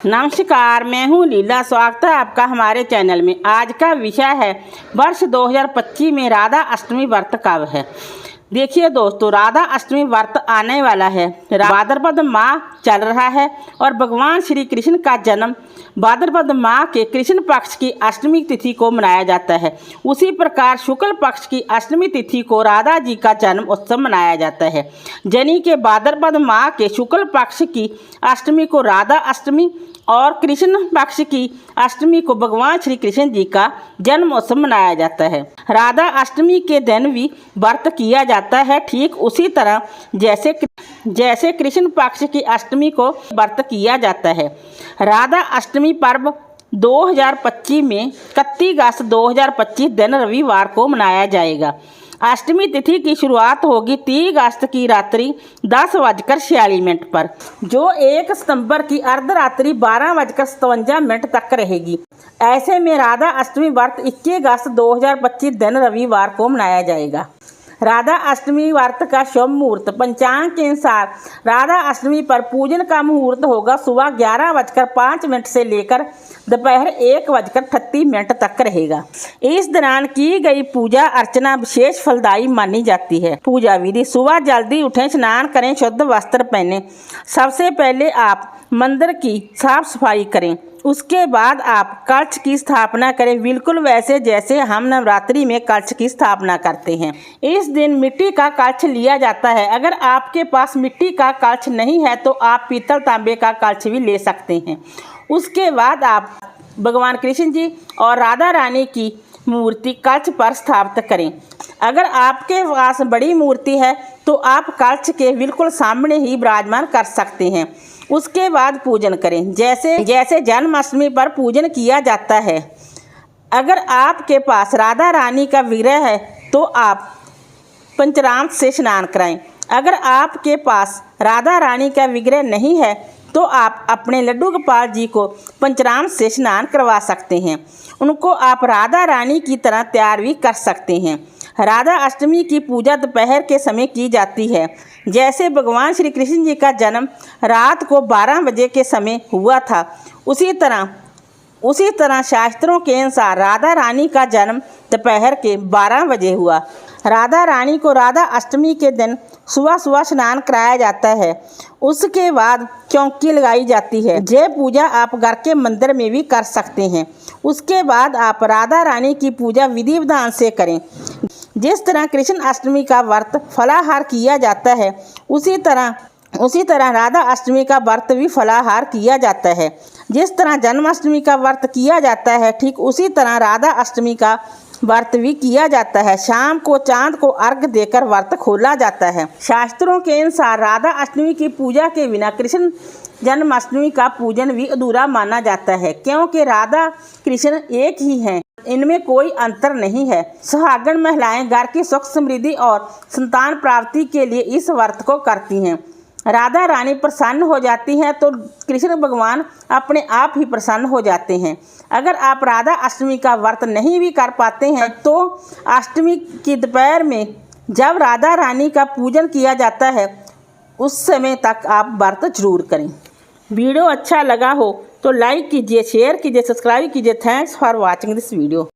नमस्कार, मैं हूँ लीला। स्वागत है आपका हमारे चैनल में। आज का विषय है वर्ष 2025 में राधा अष्टमी व्रत कब है। देखिए दोस्तों, राधा अष्टमी व्रत आने वाला है। भाद्रपद माह चल रहा है और भगवान श्री कृष्ण का जन्म भाद्रपद माह के कृष्ण पक्ष की अष्टमी तिथि को मनाया जाता है। उसी प्रकार शुक्ल पक्ष की अष्टमी तिथि को राधा जी का जन्म उत्सव मनाया जाता है। यानी के भाद्रपद माह के शुक्ल पक्ष की अष्टमी को राधा अष्टमी और कृष्ण पक्ष की अष्टमी को भगवान श्री कृष्ण जी का जन्मोत्सव मनाया जाता है। राधा अष्टमी के दिन भी व्रत किया जाता है, ठीक उसी तरह जैसे कृष्ण पक्ष की अष्टमी को व्रत किया जाता है। राधा अष्टमी पर्व 2025 में 31 अगस्त 2025 दिन रविवार को मनाया जाएगा। अष्टमी तिथि की शुरुआत होगी 30 अगस्त की रात्रि 10:46 पर, जो 1 सितंबर की अर्धरात्रि 12:57 तक रहेगी। ऐसे में राधा अष्टमी व्रत 21 अगस्त 2025 दिन रविवार को मनाया जाएगा। राधा अष्टमी व्रत का शुभ मुहूर्त पंचांग के अनुसार राधा अष्टमी पर पूजन का मुहूर्त होगा सुबह 11:05 से लेकर दोपहर 1:38 तक रहेगा। इस दौरान की गई पूजा अर्चना विशेष फलदायी मानी जाती है। पूजा विधि: सुबह जल्दी उठें, स्नान करें, शुद्ध वस्त्र पहनें। सबसे पहले आप मंदिर की साफ सफाई करें। उसके बाद आप कलश की स्थापना करें, बिल्कुल वैसे जैसे हम नवरात्रि में कलश की स्थापना करते हैं। इस दिन मिट्टी का कलश लिया जाता है। अगर आपके पास मिट्टी का कलश नहीं है तो आप पीतल तांबे का कलश भी ले सकते हैं। उसके बाद आप भगवान कृष्ण जी और राधा रानी की मूर्ति कलश पर स्थापित करें। अगर आपके पास बड़ी मूर्ति है तो आप कलश के बिल्कुल सामने ही विराजमान कर सकते हैं। उसके बाद पूजन करें, जैसे जन्माष्टमी पर पूजन किया जाता है। अगर आपके पास राधा रानी का विग्रह है तो आप पंचामृत से स्नान कराएं। अगर आपके पास राधा रानी का विग्रह नहीं है तो आप अपने लड्डू गोपाल जी को पंचामृत से स्नान करवा सकते हैं। उनको आप राधा रानी की तरह तैयार भी कर सकते हैं। राधा अष्टमी की पूजा दोपहर के समय की जाती है। जैसे भगवान श्री कृष्ण जी का जन्म रात को 12 बजे के समय हुआ था, उसी तरह शास्त्रों के अनुसार राधा रानी का जन्म दोपहर के 12 बजे हुआ। राधा रानी को राधा अष्टमी के दिन सुबह सुबह स्नान कराया जाता है। उसके बाद चौकी लगाई जाती है। यह पूजा आप घर के मंदिर में भी कर सकते हैं। उसके बाद आप राधा रानी की पूजा विधि विधान से करें। जिस तरह कृष्ण अष्टमी का व्रत फलाहार किया जाता है, उसी तरह राधा अष्टमी का व्रत भी फलाहार किया जाता है। जिस तरह जन्माष्टमी का व्रत किया जाता है, ठीक उसी तरह राधा अष्टमी का व्रत भी किया जाता है। शाम को चांद को अर्घ्य देकर व्रत खोला जाता है। शास्त्रों के अनुसार राधा अष्टमी की पूजा के बिना कृष्ण जन्माष्टमी का पूजन भी अधूरा माना जाता है, क्योंकि राधा कृष्ण एक ही हैं, इनमें कोई अंतर नहीं है। सुहागन महिलाएं घर की सुख समृद्धि और संतान प्राप्ति के लिए इस व्रत को करती हैं। राधा रानी प्रसन्न हो जाती हैं तो कृष्ण भगवान अपने आप ही प्रसन्न हो जाते हैं। अगर आप राधा अष्टमी का व्रत नहीं भी कर पाते हैं तो अष्टमी की दोपहर में जब राधा रानी का पूजन किया जाता है, उस समय तक आप व्रत जरूर करें। वीडियो अच्छा लगा हो तो लाइक कीजिए, शेयर कीजिए, सब्सक्राइब कीजिए। Thanks for watching this video.